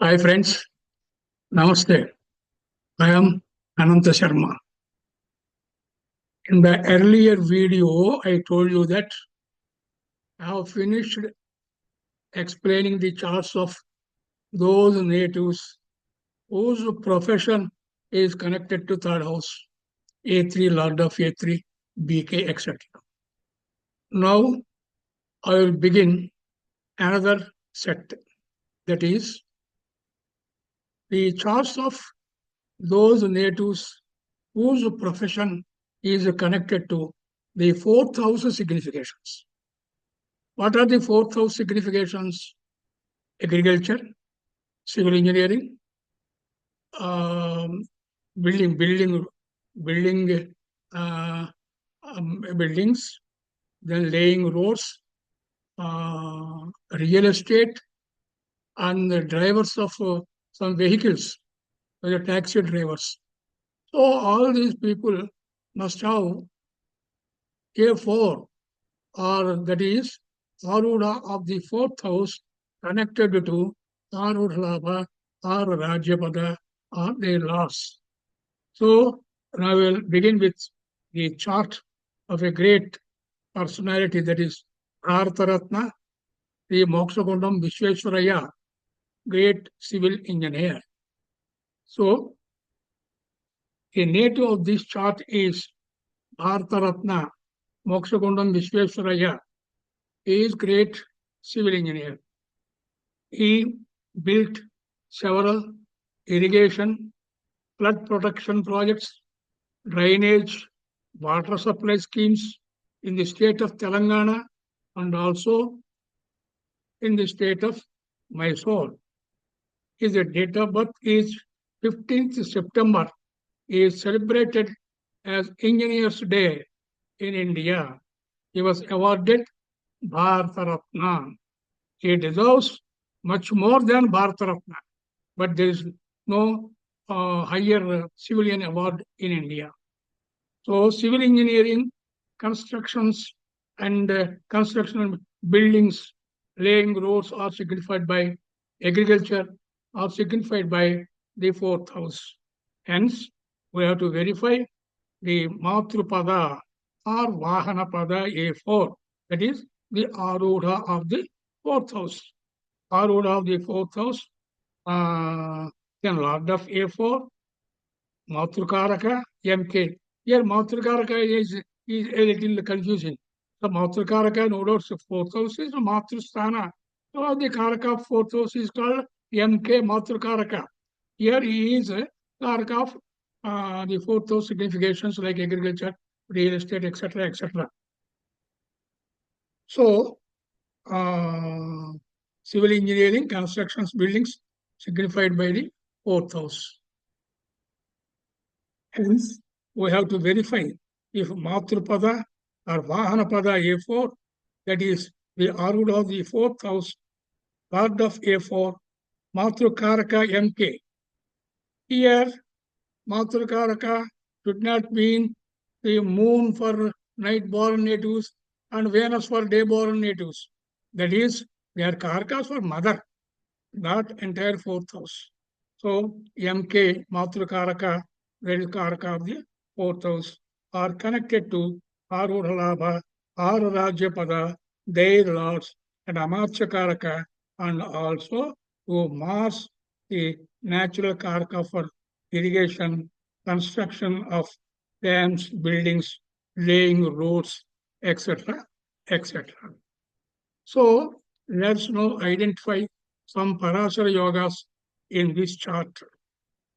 Hi friends, Namaste. I am Ananta Sharma. In the earlier video, I told you that I have finished explaining the charts of those natives whose profession is connected to third house, A3, Lord of A3, BK, etc. Now I will begin another set, that is the charts of those natives whose profession is connected to the fourth house significations. What are the fourth house significations? Agriculture, civil engineering, um, building buildings, then laying roads, real estate, and the drivers of some vehicles, the taxi drivers. So all these people must have A4, or that is Arudha of the fourth house connected to Arudha Lagna or Rajya Pada or their laws. So I will begin with the chart of a great personality, that is Bharata Ratna, the Mokshagundam Vishweshwaraya, great civil engineer. So a native of this chart is Bharata Ratna, Mokshagundam Vishweshwaraya. He is great civil engineer. He built several irrigation, flood protection projects, drainage, water supply schemes in the state of Telangana and also in the state of Mysore. His date of birth is 15th September. He is celebrated as Engineers Day in India. He was awarded Bharata Ratna. He deserves much more than Bharata Ratna, but there is no higher civilian award in India. So civil engineering, constructions and construction buildings, laying roads are signified by agriculture, are signified by the fourth house. Hence, we have to verify the Matrupada or Vahanapada A4, that is the Arudha of the fourth house. Arudha of the fourth house, then Lord of A4, Matrukaraka, MK. Here Matrukaraka is a little confusing. The Matrukaraka, no doubt, fourth house is Matrusthana. So the Karaka of fourth house is called MK Matrukaraka. Here he is a Karaka of the fourth house significations like agriculture, real estate, etc., etc. So, civil engineering, constructions, buildings signified by the fourth house. Hence, we have to verify if Matrupada or Vahanapada A4, that is the Arudha of the fourth house, part of A4, Matrukaraka MK. Here, Matrukaraka should not mean the moon for night-born natives and Venus for day-born natives. That is, they are Karakas for mother, not entire fourth house. So, MK, Matrukaraka, that is Karaka of the fourth house, are connected to Arudha Labha, Rajya Pada, their lords, and Amarcha Karaka, and also to Mars, the natural Karaka for irrigation, construction of dams, buildings, laying roads, etc., etc. So let's now identify some Parasara yogas in this chart.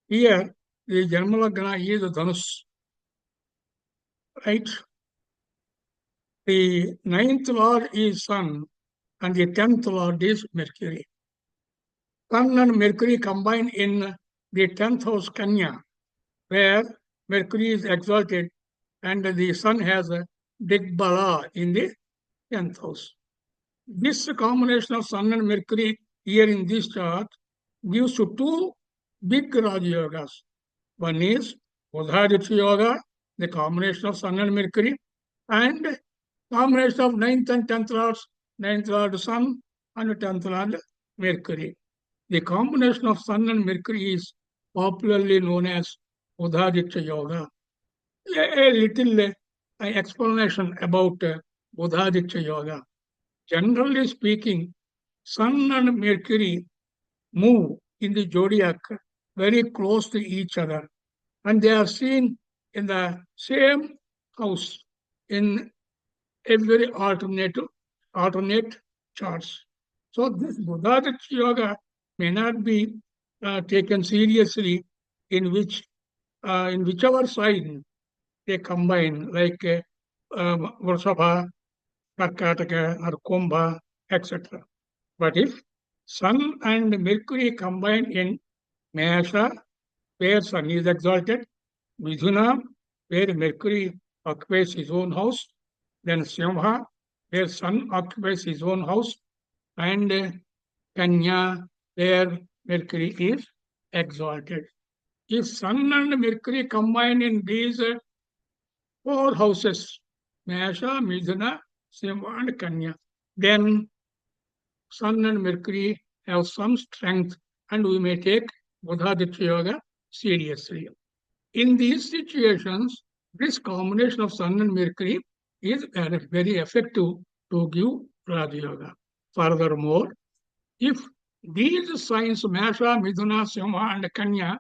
Here, the Janma Lagna is Dhanus, right? The 9th lord is Sun and the 10th lord is Mercury. Sun and Mercury combine in the 10th house Kanya, where Mercury is exalted and the Sun has a big bala in the 10th house. This combination of Sun and Mercury here in this chart gives to two big Raja Yogas. One is Udhaditya Yoga, the combination of Sun and Mercury, and combination of 9th and 10th lords, 9th lord Sun and 10th lord Mercury. The combination of Sun and Mercury is popularly known as Buddhaditya Yoga. A little explanation about Buddhaditya Yoga. Generally speaking, Sun and Mercury move in the zodiac very close to each other, and they are seen in the same house in every alternate charts. So this Buddhaditya Yoga may not be taken seriously in whichever sign they combine, like Vrashava, Karkataka, or Kumbha, etc. But if Sun and Mercury combine in Mesha, where Sun is exalted, Midhuna, where Mercury occupies his own house, then Simha, where Sun occupies his own house, and Kanya, where Mercury is exalted. If Sun and Mercury combine in these four houses, Mesha, Midhuna, Simha, and Kanya, then Sun and Mercury have some strength, and we may take Buddhaditya Yoga seriously. In these situations, this combination of Sun and Mercury is very effective to give Raja Yoga. Furthermore, if these signs, Mesha, Midhuna, Simha, and Kanya,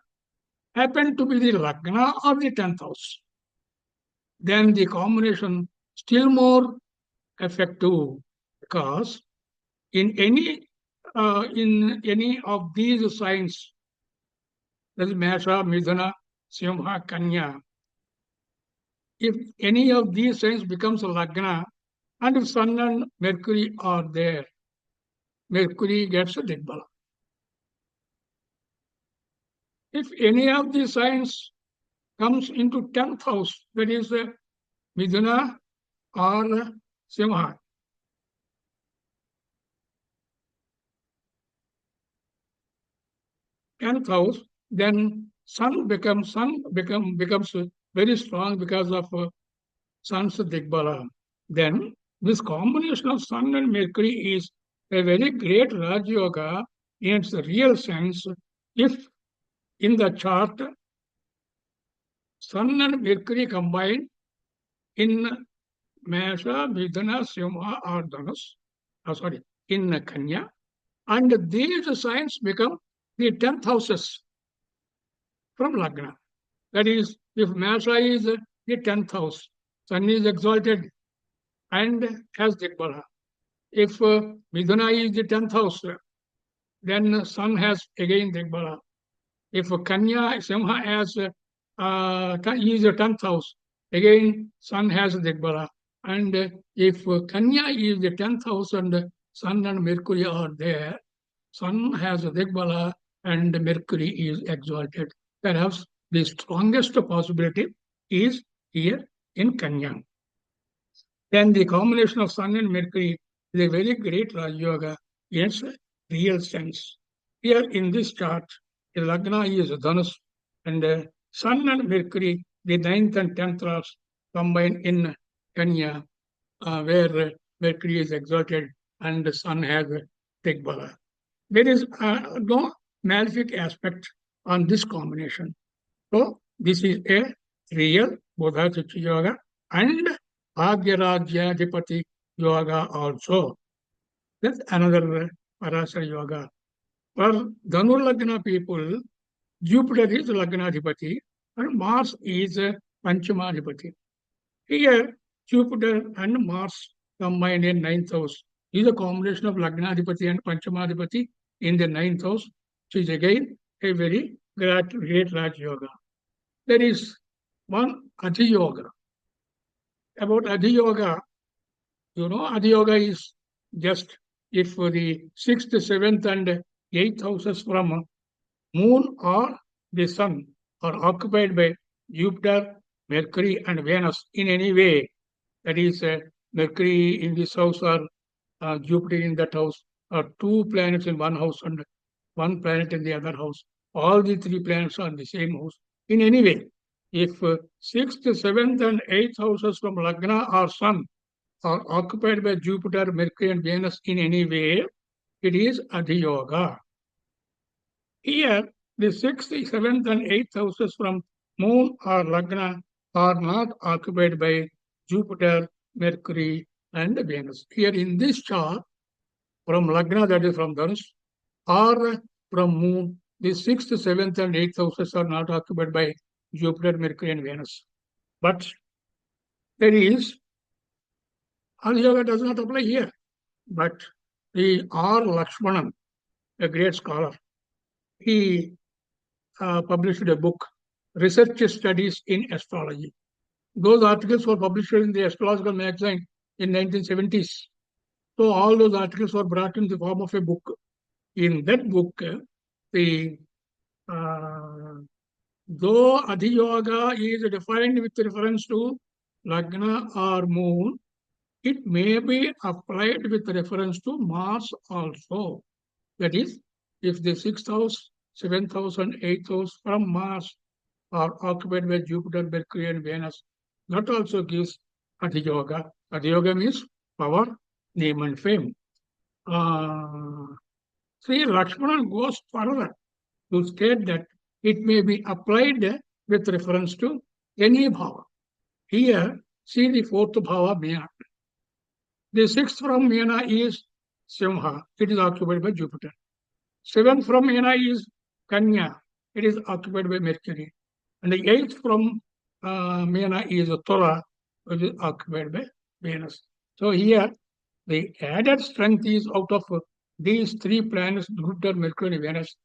happen to be the Lagna of the 10th house, then the combination still more effective, because in any of these signs, that is Mesha, Midhuna, Simha, Kanya, if any of these signs becomes a Lagna, and if Sun and Mercury are there, Mercury gets a Digbala. If any of these signs comes into 10th house, that is Midhuna or Simha, 10th house, then Sun becomes very strong because of Sun's Digbala. Then this combination of Sun and Mercury is a very great Raj Yoga in its real sense if in the chart Sun and Mercury combine in Mesha, Midhuna, Simha, or Dhanus, in Kanya, and these signs become the 10th houses from Lagna. That is, if Mesha is the 10th house, Sun is exalted and has Digbala. If Midhuna is the 10th house, then Sun has again Digbala. If Kanya, Simha has is the 10th house, again Sun has Digbala. And if Kanya is the 10th house and Sun and Mercury are there, Sun has Digbala and Mercury is exalted. Perhaps the strongest possibility is here in Kanya. Then the combination of Sun and Mercury is a very great Raj Yoga in its real sense. Here in this chart, the Lagna is Dhanus, and Sun and Mercury, the 9th and 10th lords, combine in Kanya, where Mercury is exalted and the Sun has Digbala. There is no malefic aspect on this combination. So, this is a real Buddhaditya Yoga and Bhagyarajyadipati Yoga also. That's another Parasara Yoga. For Dhanu Lagna people, Jupiter is Lagnadipati and Mars is Panchamadipati. Here, Jupiter and Mars combined in 9th house is a combination of Lagnadipati and Panchamadipati in the 9th house, which is again a very great Raj Yoga. There is one Adhi Yoga. About Adhi Yoga, Adhi Yoga is just if the 6th, 7th, and 8th houses from Moon or the Sun are occupied by Jupiter, Mercury, and Venus in any way. That is, Mercury in this house or Jupiter in that house, or two planets in one house and one planet in the other house. All the three planets are in the same house. In any way, if 6th, 7th, and 8th houses from Lagna or Sun are occupied by Jupiter, Mercury, and Venus in any way, it is Adhi Yoga. Here, the 6th, 7th, and 8th houses from Moon or Lagna are not occupied by Jupiter, Mercury, and Venus. Here in this chart, from Lagna, that is from Dhanush, or from Moon, the 6th, 7th, and 8th houses are not occupied by Jupiter, Mercury, and Venus. But there is, Arudha Yoga does not apply here. But the R. Lakshmanan, a great scholar, he published a book, Research Studies in Astrology. Those articles were published in the Astrological magazine in 1970s. So all those articles were brought in the form of a book. In that book, the though Adhiyoga is defined with reference to Lagna or Moon, it may be applied with reference to Mars also. That is, if the 6th house, 7th house, and 8th house from Mars are occupied by Jupiter, Mercury, and Venus, that also gives Adhiyoga. Adhiyoga means power, name, and fame. Sri Lakshmanan goes further to state that it may be applied with reference to any bhava. Here, see the 4th bhava, Mena. The 6th from Mena is Simha. It is occupied by Jupiter. 7th from Mena is Kanya. It is occupied by Mercury. And the 8th from Mena is Tora, which is occupied by Venus. So here, the added strength is out of these three planets, Jupiter, Mercury, and Venus.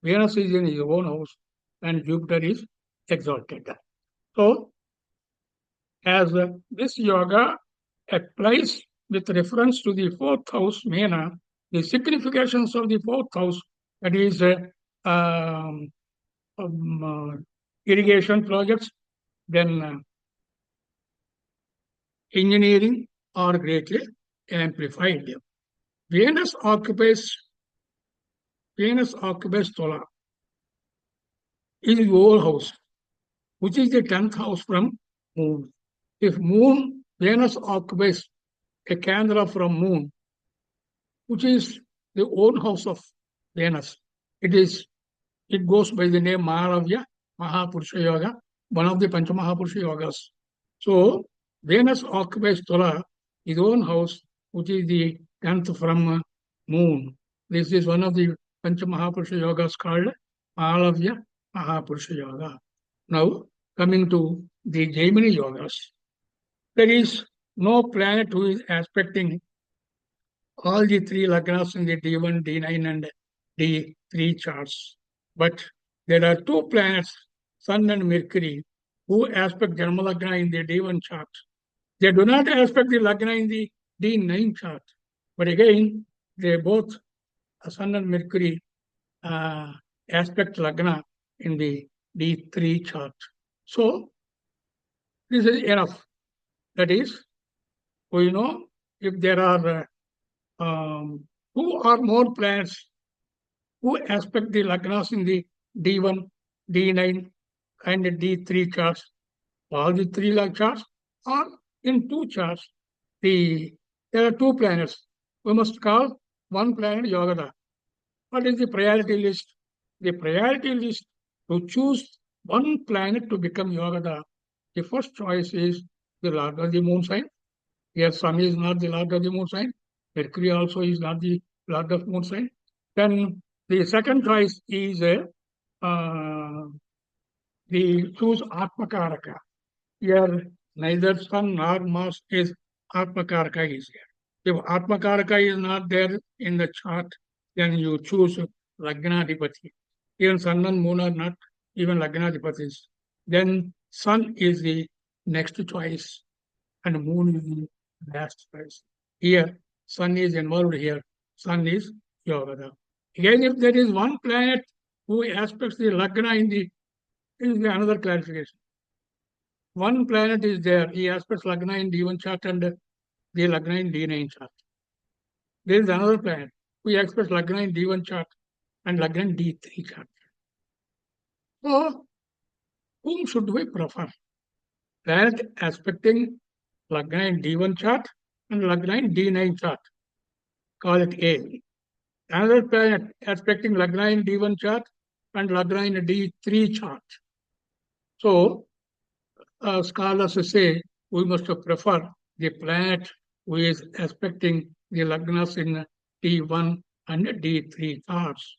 Venus is in his own house, and Jupiter is exalted. So, as this yoga applies with reference to the 4th house, Mena, the significations of the 4th house, that is irrigation projects, then engineering are greatly amplified. Venus occupies Tola, is the whole house, which is the 10th house from Moon. If Venus occupies a Candra from Moon, which is the own house of Venus, it goes by the name Maharavya, Mahapurusha Yoga, one of the Panchamahapurusha Yogas. So, Venus occupies Tola, his own house, which is the 10th from Moon. This is one of the Panchamahapurusha Yogas called Maharavya, Mahapurusha Yoga. Now, coming to the Jaimini Yogas, there is no planet who is aspecting all the three lagnas in the D1, D9, and D3 charts. But there are two planets, Sun and Mercury, who aspect Janma Lagna in the D1 chart. They do not aspect the Lagna in the D9 chart. But again, they both, Sun and Mercury, aspect Lagna in the D3 chart. So, this is enough. That is, we know if there are two or more planets who aspect the Lagnas in the D1, D9, and D3 charts, all the three charts, or in two charts, there are two planets. We must call one planet Yogada. What is the priority list? The priority list to choose one planet to become Yogada, the first choice is the Lord of the Moon sign. Here, Sun is not the Lord of the Moon sign. Mercury also is not the Lord of Moon sign. Then the second choice is the choose Atmakaraka. Here, neither Sun nor Mars is Atmakaraka is here. If Atmakaraka is not there in the chart, then you choose Lagnadipati. Even Sun and Moon are not even Lagnadipatis. Then Sun is the next choice and Moon is the last choice. Here, Sun is involved here. Sun is Yogada. Again, if there is one planet who aspects the Lagna in the, is another clarification. One planet is there, he aspects Lagna in D1 chart and the Lagna in D9 chart. There is another planet who aspects Lagna in D1 chart and Lagna in D3 chart. So, whom should we prefer? Planet aspecting Lagna in D1 chart and Lagna in D9 chart. Call it A. Another planet aspecting Lagna in D1 chart and Lagna in a D3 chart. So, scholars say we must prefer the planet who is aspecting the Lagnas in D1 and D3 charts.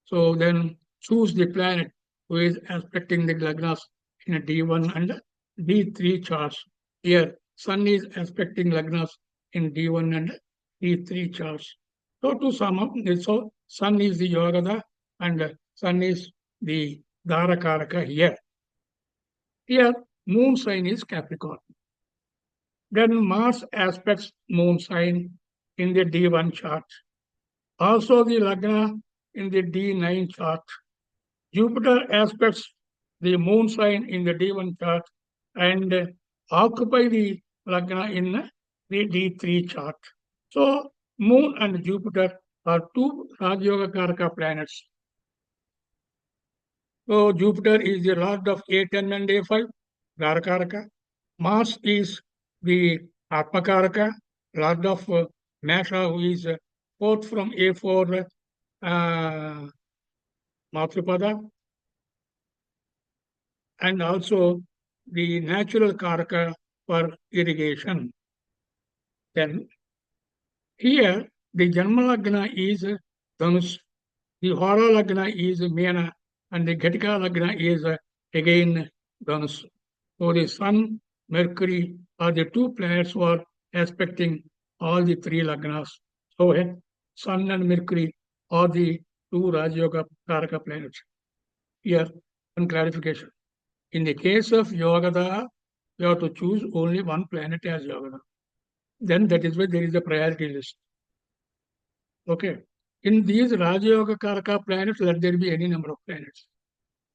So then choose the planet who is aspecting the Lagnas in a D1 and D3 charts. Here, Sun is aspecting Lagnas in D1 and D3 charts. So to sum up, so Sun is the Yogada and Sun is the Dharakaraka here. Here, Moon sign is Capricorn. Then Mars aspects Moon sign in the D1 chart. Also the Lagna in the D9 chart. Jupiter aspects the Moon sign in the D1 chart and occupy the Lagna in the D3 chart. So Moon and Jupiter are two Rajyoga Karaka planets. So Jupiter is the lord of A10 and A5, Dharakaraka. Mars is the Atmakaraka, lord of Mesha, who is fourth from A4 Matrupada, and also the natural Karaka for irrigation. Then here the Janma Lagna is Dhanus, the Hora Lagna is Mena, and the Ghatika Lagna is again Dhanus. So the Sun, Mercury are the two planets who are aspecting all the three Lagnas. So Sun and Mercury are the two Rajyoga Karaka planets. Here, one clarification. In the case of Yogada, you have to choose only one planet as Yogada. Then that is why there is a priority list. Okay. In these Rajayoga Karaka planets, let there be any number of planets.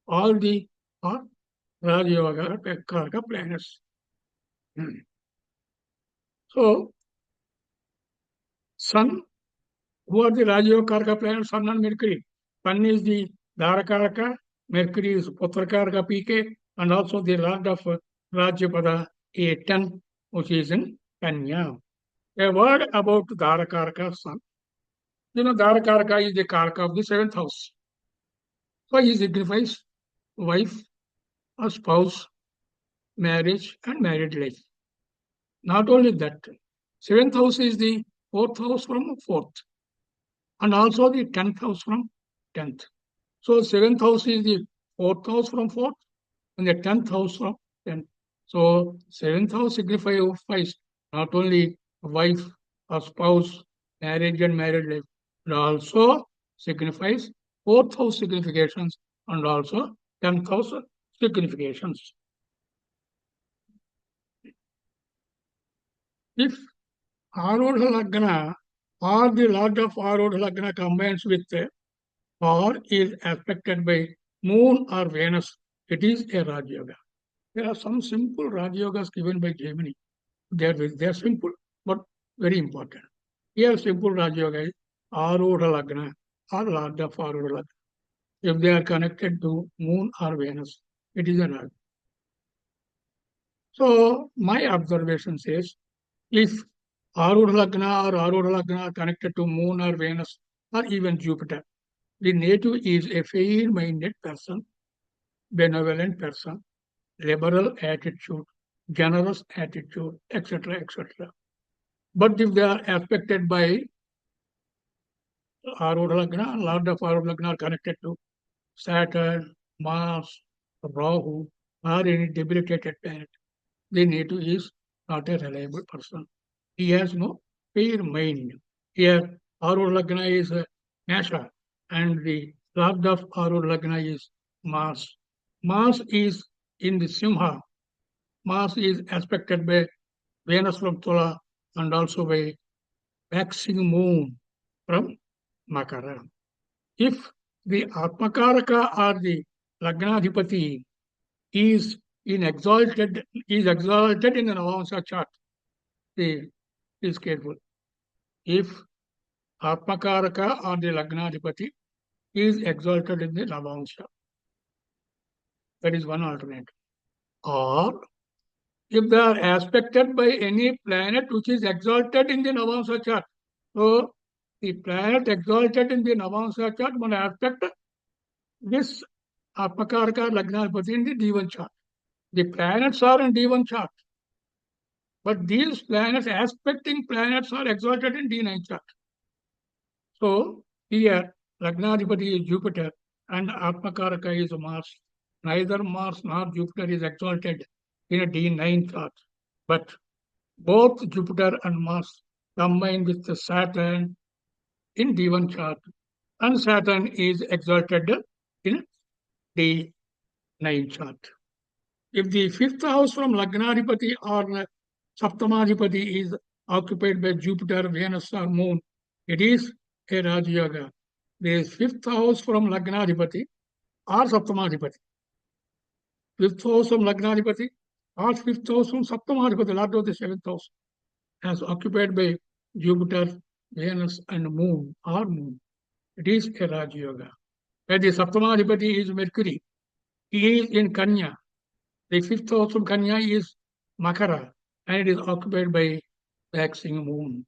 All the are Rajayoga Karaka planets. So, Sun, who are the Rajayoga Karaka planets? Sun and Mercury. Sun is the Dharakaraka, Mercury is Putrakaraka PK, and also the Lord of Rajyapada A10, which is in Kanya. A word about Dharakaraka Sun. You know, Dharakaraka is the Karaka of the seventh house. So he signifies wife, a spouse, marriage, and married life. Not only that, seventh house is the fourth house from fourth, and also the 10th house from 10th. So seventh house is the fourth house from fourth, and the 10th house from 10th. So seventh house signifies not only wife, a spouse, marriage and married life, but also signifies fourth house significations and also 10th house significations. If Arudha Lagna or the Lord of Arudha Lagna combines with or is affected by Moon or Venus, it is a Rajyoga. There are some simple Rajyogas given by Jaimini. They are simple, but very important. Here, simple Rajyoga is Arudha Lagna or Lord of Arudha Lagna. If they are connected to Moon or Venus, it is a Rajyoga. So, my observation says, if Arudha Lagna or Arudha Lagna are connected to Moon or Venus or even Jupiter, the native is a fair-minded person, benevolent person, liberal attitude, generous attitude, etc., etc. But if they are affected by Arudha Lagna, Lord of Arudha Lagna are connected to Saturn, Mars, Rahu, or any debilitated planet, the native is not a reliable person. He has no fair mind. Here, Arudha Lagna is Mesha, and the Lord of Arudha Lagna is Mars. Mars is in the Simha. Mars is aspected by Venus from Tula and also by waxing moon from Makara. If the Atmakaraka or the Lagnadhipati is exalted in the Navamsa chart, is careful. If Atmakaraka or the Lagnadhipati is exalted in the Navamsa, that is one alternative. Or if they are aspected by any planet which is exalted in the Navamsa chart, so the planet exalted in the Navamsa chart will aspect this Apakaraka Lagnapati in the D1 chart. The planets are in D1 chart. But these planets, aspecting planets, are exalted in D9 chart. So here, Lagnadipati is Jupiter and Atmakaraka is Mars. Neither Mars nor Jupiter is exalted in a D9 chart. But both Jupiter and Mars combine with the Saturn in D1 chart. And Saturn is exalted in D9 chart. If the fifth house from Lagnadipati or Saptamadipati is occupied by Jupiter, Venus, or Moon, it is a Raja Yoga. The fifth house from Lagnadipati or Saptamadipati. Fifth house from Lagnadipati or fifth house from Saptamadipati, Lord of the seventh house, as occupied by Jupiter, Venus, and Moon or Moon. It is a Raja Yoga. Where the Saptamadipati is Mercury, he is in Kanya. The fifth house from Kanya is Makara, and it is occupied by waxing moon.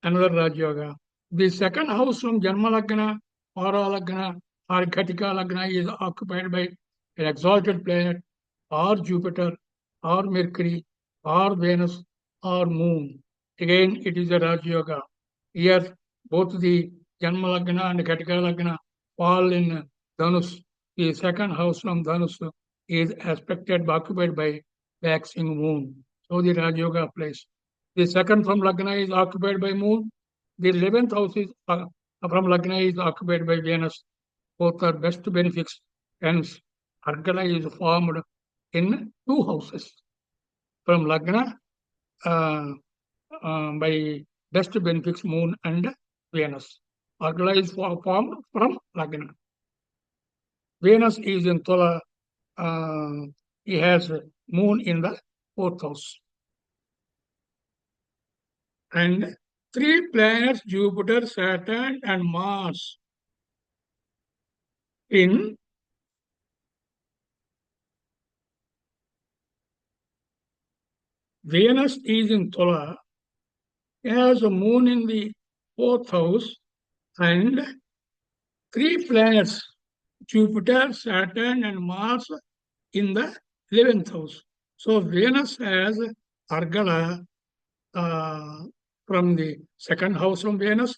Another Raj Yoga. The second house from Janma Lagna, Aura Lagna, or Ghatika Lagna is occupied by an exalted planet, or Jupiter, or Mercury, or Venus, or Moon. Again, it is a Raj Yoga. Here, both the Janma Lagna and Ghatika Lagna fall in Dhanus. The second house from Dhanus is aspected, occupied by waxing moon. So the Raj Yoga applies. The second from Lagna is occupied by moon. The 11th house is from Lagna is occupied by Venus. Both are best benefics. Hence, Argala is formed in two houses. From Lagna by best benefics moon and Venus. Argala is formed from Lagna. Venus is in Tula. He has moon in the fourth house. And three planets, Jupiter, Saturn, and Mars, in Venus is in Tula, has a moon in the fourth house, and three planets, Jupiter, Saturn, and Mars, in the 11th house. So Venus has Argala from the second house from Venus,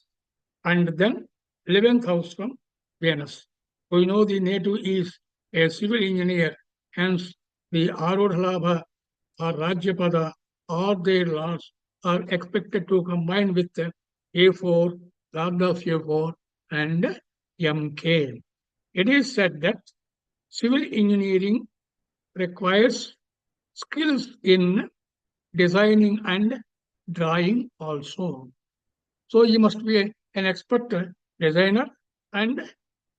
and then 11th house from Venus. We know the native is a civil engineer, hence the Arudha Labha or Rajyapada or their laws are expected to combine with the A4, Lord of A4, and MK. It is said that civil engineering requires skills in designing and drawing also. So you must be an expert designer and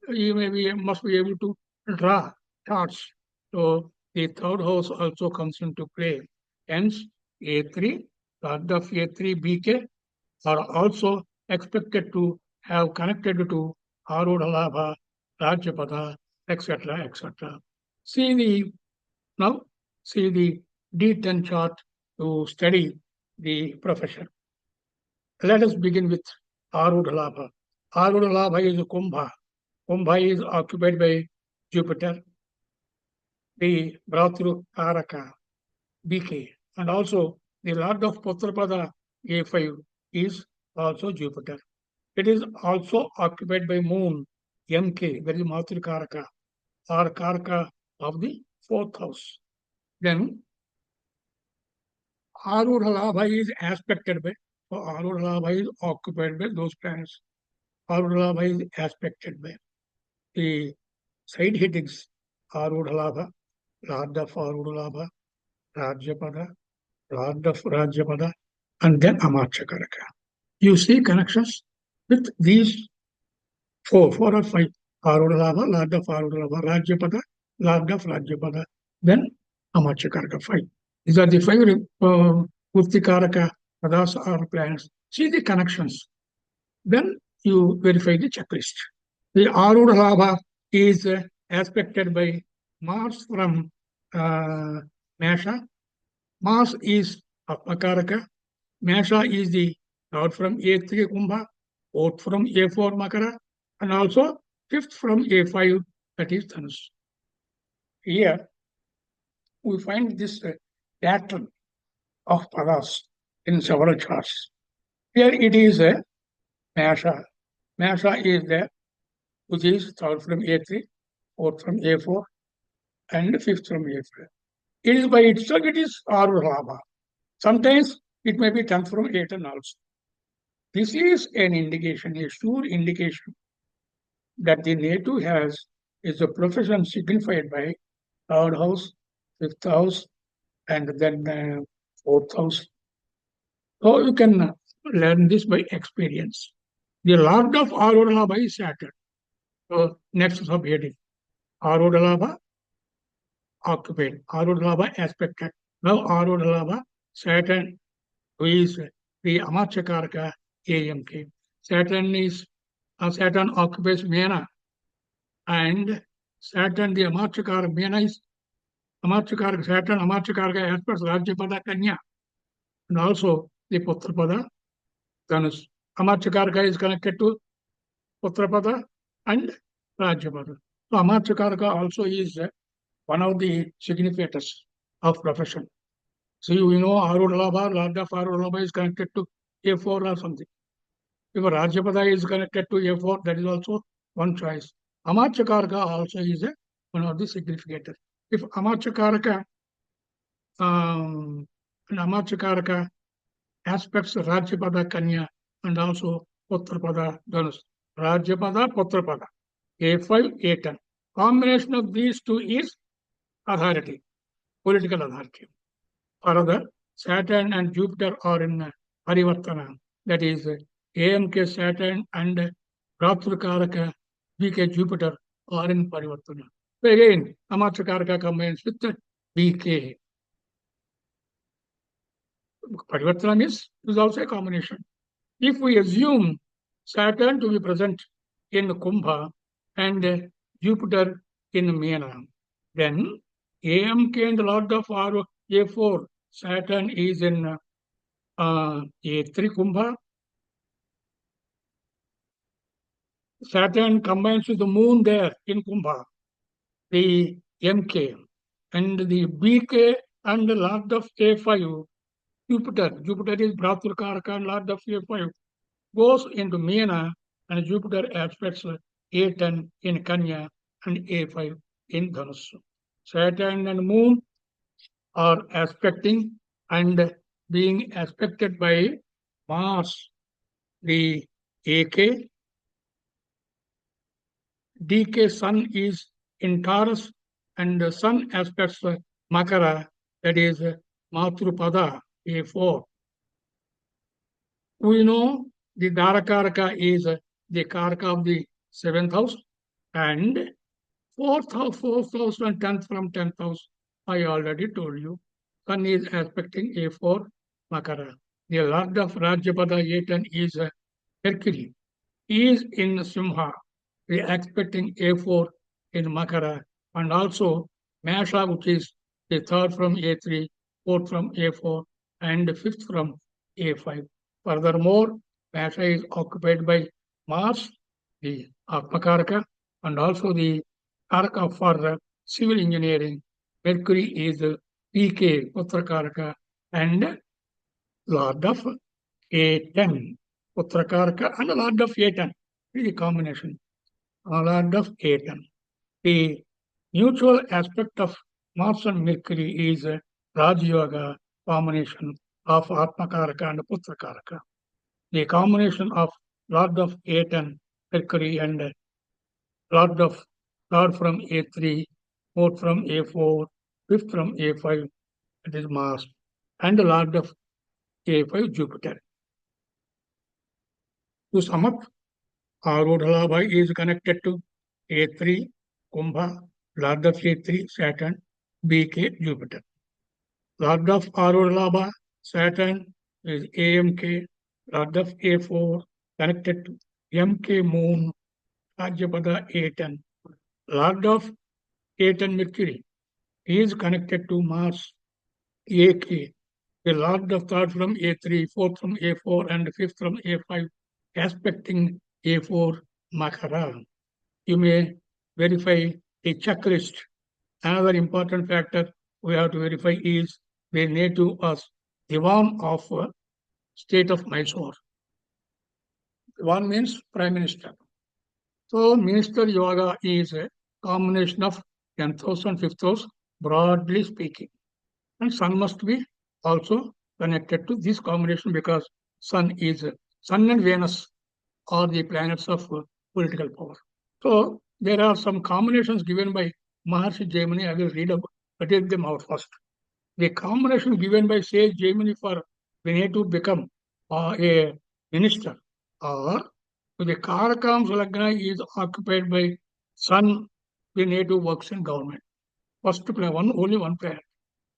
you must be able to draw charts. So the third house also comes into play. Hence, A3, Lord of A3, BK are also expected to have connected to Arudha Labha, Rajyapada, etc., etc. Now see the D10 chart to study the profession. Let us begin with Arudha Labha. Arudha Labha is Kumbha. Kumbha is occupied by Jupiter, the Bhratru Karaka, BK, and also the Lord of Kosapada A5 is also Jupiter. It is also occupied by Moon, MK, that is Matru Karaka, or Karaka of the fourth house. Then Arudha Labha is aspected by, so Arudha Labha is occupied by those planets. Arudha Labha is aspected by the side headings, Arudha Labha, Lord of Arudha Labha, Rajyapada, Lord of Rajyapada, and then Amachakaraka. You see connections with these four or five. Arudha Labha, Lord of Arudha Labha, Rajyapada, Lord of Rajyapada, then Amachakaraka, five. These are the five Muftikaraka Padas or planets. See the connections. Then you verify the checklist. The Arudha Labha is aspected by Mars from Mesha. Mars is Makaraka. Mesha is the third from A3 Kumbha, fourth from A4 Makara, and also fifth from A5 that is Dhanus. Here we find this pattern of padas in several charts. Here it is a Masha. Masha is there, which is third from A3, fourth from A4, and fifth from A5. It is by itself, it is Arudha. Sometimes it may be 10th from A10 also. This is an indication, a sure indication that the native has is a profession signified by third house, fifth house, and then fourth house. So you can learn this by experience. The Lord of Arudha is Saturn. So next subheading, Arudha occupied, Arudha aspected. Now Arudha Saturn, who is the Amachakaraka AMK. Saturn occupies Mena, and Saturn, the Amachakara, Mena is Amachakara, Saturn, Amachakara aspects Rajyapada Kanya, and also the Putrapada Dhanus. Amachakaraka is connected to Putrapada and Rajyapada. So Amachakaraka also is one of the significators of profession. So you know Arudha, Lord of Arudha is connected to A4 or something. If Rajyapada is connected to A4, that is also one choice. Amachakaraka also is one of the significators. If Amachakaraka aspects Rajyapada Kanya and also Putrapada Dhanus. Rajyapada, Putrapada, A5, A10. Combination of these two is authority, political authority. Further, Saturn and Jupiter are in Parivartana, that is AMK Saturn and Ratrakaraka BK Jupiter are in Parivartana. So again, Amachakaraka combines with BK. Parivartana is also a combination. If we assume Saturn to be present in Kumbha and Jupiter in Mena, then AMK and the Lord of A4, Saturn is in A3 Kumbha. Saturn combines with the moon there in Kumbha, the MK, and the BK and the Lord of A5, Jupiter is Bhratrakaraka and Lord of A5, goes into Meena, and Jupiter aspects A10 in Kanya and A5 in Dhanus. Saturn and Moon are aspecting and being aspected by Mars, the AK. DK Sun is in Taurus, and the Sun aspects Makara, that is Matrupada, A4. We know the Dharakaraka is the Karaka of the 7th house, and 4th house and 10th from 10th house, I already told you. Sun is aspecting A4 Makara. The Lord of Rajyapada A10 is Mercury. He is in Simha. We are expecting A4 in Makara, and also Masha, which is the 3rd from A3, 4th from A4, and 5th from A5. Furthermore, Masha is occupied by Mars, the Atmakaraka, and also the Karaka for civil engineering. Mercury is PK, Putrakaraka, and Lord of A10. Putrakaraka and Lord of A10. This is a combination. Lord of A10. The mutual aspect of Mars and Mercury is Raj Yoga combination of Atmakaraka and Putrakaraka. The combination of Lord of A10, Mercury, and Lord from A3, 4th from A4, 5th from A5, that is Mars, and the Lord of A5, Jupiter. To sum up, Arudha is connected to A3, Kumbha, Lord of A3, Saturn, BK, Jupiter. Lord of Arudha, Saturn is AMK, Lord of A4, connected to MK, Moon, Rajyapada A10. Lord of A10, Mercury, is connected to Mars, AK. The Lord of 3rd from A3, 4th from A4, and 5th from A5, aspecting A4 Makara. You may verify a checklist. Another important factor we have to verify is the native as Diwan of state of Mysore. Diwan means Prime Minister. So Minister Yoga is a combination of 10th house and 5th house, broadly speaking. And Sun must be also connected to this combination because Sun and Venus are the planets of political power. So there are some combinations given by Maharshi Jaimini. I will read them out first. The combination given by sage Jaimini for Vinay to become a minister or the Karakam's Lagna is occupied by Sun, the native works in government. First planet, only one planet.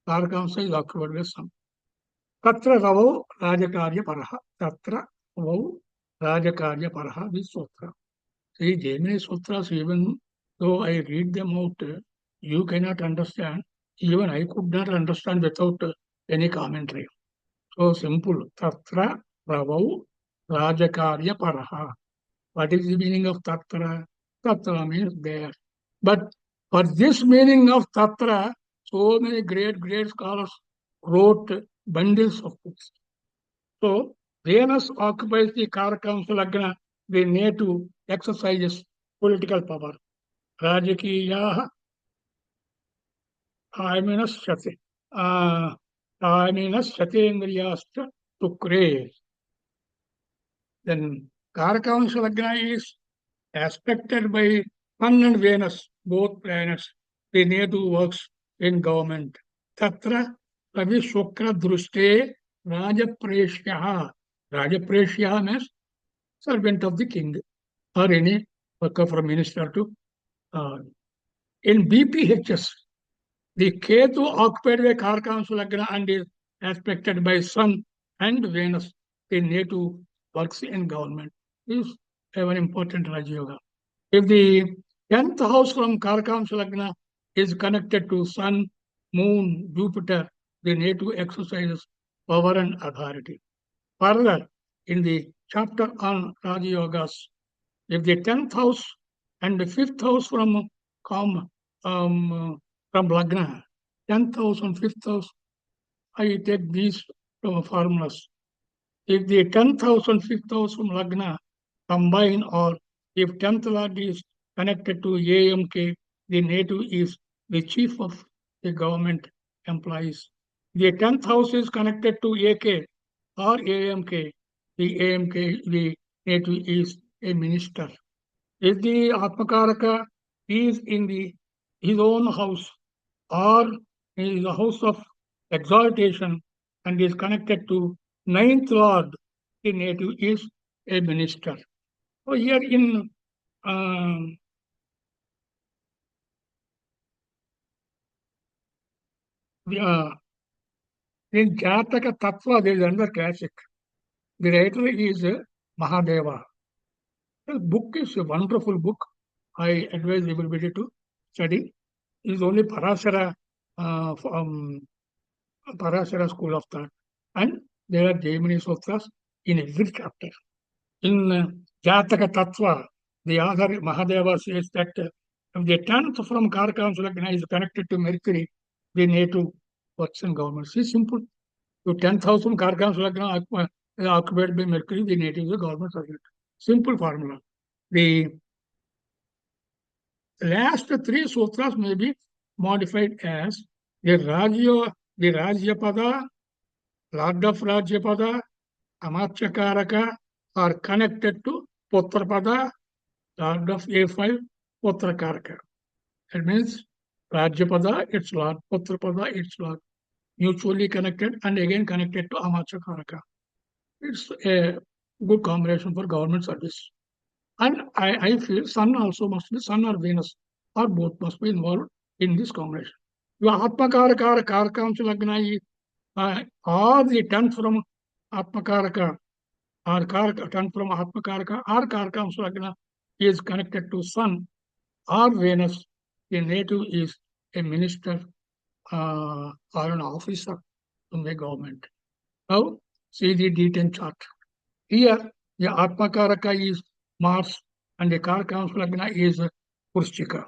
Karakamsa is occupied by Sun. Tatra Ravo Rajakarya Paraha. Tatra Ravo Rajakarya Paraha, this sutra. See, Jaimini sutras, even though I read them out, you cannot understand. Even I could not understand without any commentary. So simple. Tatra Ravo Rajakarya Paraha. What is the meaning of Tatra? Tatra means there. But for this meaning of Tatra, so many great scholars wrote bundles of books. So Venus occupies the Karakams Lagna, the native exercises political power. Rajakiya Aminas Shati. Aminas Shatendriyasta Tukre. Then Karakams Lagna is aspected by Sun and Venus, both planets, the native works in government. Tatra Ravi Shukra Druste Rajapreshyaha. Rajapreshyaha means servant of the king or any worker from minister to in BPHS. The Ketu occupied by Karkam's Lagna and is aspected by Sun and Venus, the native works in government. This is a very important Raja Yoga. If the 10th house from Karakam's Lagna is connected to Sun, Moon, Jupiter, the native exercises power and authority. Further, in the chapter on Raja Yogas, if the 10th house and the 5th house from Lagna, 10th house and 5th house, I take these formulas. If the 10th house and 5th house from Lagna combine, or if 10th lord is connected to AMK, the native is the chief of the government employees. The 10th house is connected to AK or AMK. The AMK, the native is a minister. If the Atmakaraka is in his own house or in the house of exaltation and is connected to 9th lord, the native is a minister. So here in Jataka Tattva, there is another classic. The writer is Mahadeva. The book is a wonderful book. I advise everybody to study. It is only Parasara school of thought. And there are Jaimini Sutras in every chapter. In Jataka Tattva, the author Mahadeva says that if the 10th from Karakam's Lagna is connected to Mercury, the native works in government. See, simple. The 10th house from Karakam's Lagna is occupied by Mercury, the native is a government servant. Simple formula. The last three sutras may be modified as the Rajyapada, Lord of Rajyapada, Amachakaraka are connected to Putrapada, Lord of A5, Putrakaraka. It means Rajyapada, its Lord, Putrapada, its Lord, mutually connected and again connected to Amachakaraka. It's a good combination for government service. And I feel Sun also must be, Sun or Venus, or both must be involved in this combination. Your Atmakaraka, Karakamsa Lagna, or the 10th from Atmakaraka, or 10th from Atmakaraka, or Karakamsa Lagna is connected to Sun or Venus. The native is a minister or an officer in the government. Now, see the detailed chart. Here, the Atmakaraka is Mars and the Karakamsa Lagna is Purushika.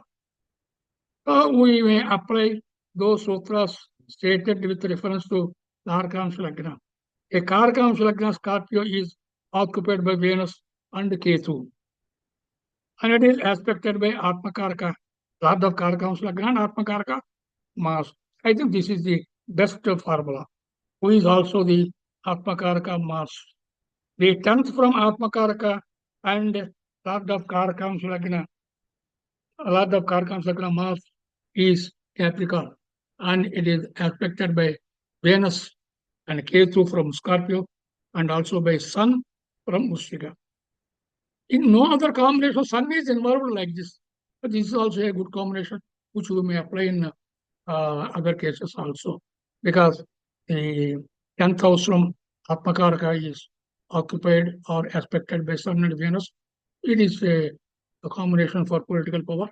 We may apply those sutras stated with reference to the Karkamsha Lagna. A Karkamsha Lagna Scorpio is occupied by Venus and Ketu. And it is aspected by Atmakaraka, Lord of Karkamsha Lagna and Atmakaraka Mars. I think this is the best formula. Who is also the Atmakaraka Mars. The 10th from Atmakaraka and Lord of Karkamsha Lagna, Lord of Karkamsha Lagna Mars is Capricorn, and it is aspected by Venus and Ketu from Scorpio, and also by Sun from Ushika. In no other combination, Sun is involved like this. But this is also a good combination, which we may apply in other cases also. Because the 10th house from Atmakaraka is occupied or aspected by Sun and Venus. It is a combination for political power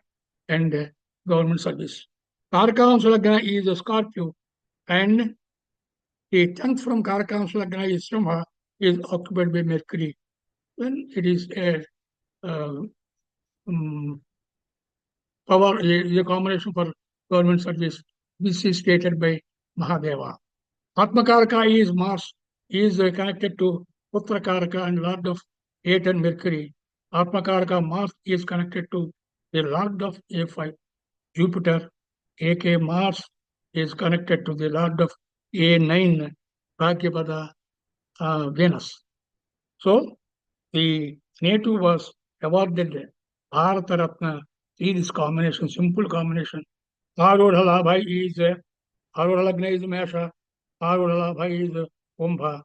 and government service. Karkamsha Lagna is a Scorpio, and the 10th from Karkamsha Lagna is Shambha, is occupied by Mercury. Then it is a power, a combination for government service. This is stated by Mahadeva. Atmakaraka is Mars, is connected to Uttarakaraka and Lord of 8 and Mercury. Atmakaraka Mars is connected to the Lord of A5, Jupiter. AK Mars is connected to the Lord of A9, Bhagyapada, Venus. So the native was awarded Bharata Ratna. See this combination, simple combination. Arudha Labha is Arudha Lagna is Mesha, Arudha Labha is Kumbha.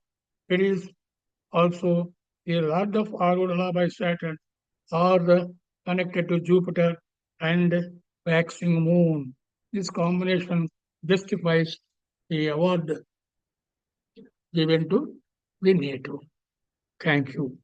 It is also the Lord of Arudha Labha is Saturn, or connected to Jupiter and waxing moon. This combination justifies the award given to the native. Thank you.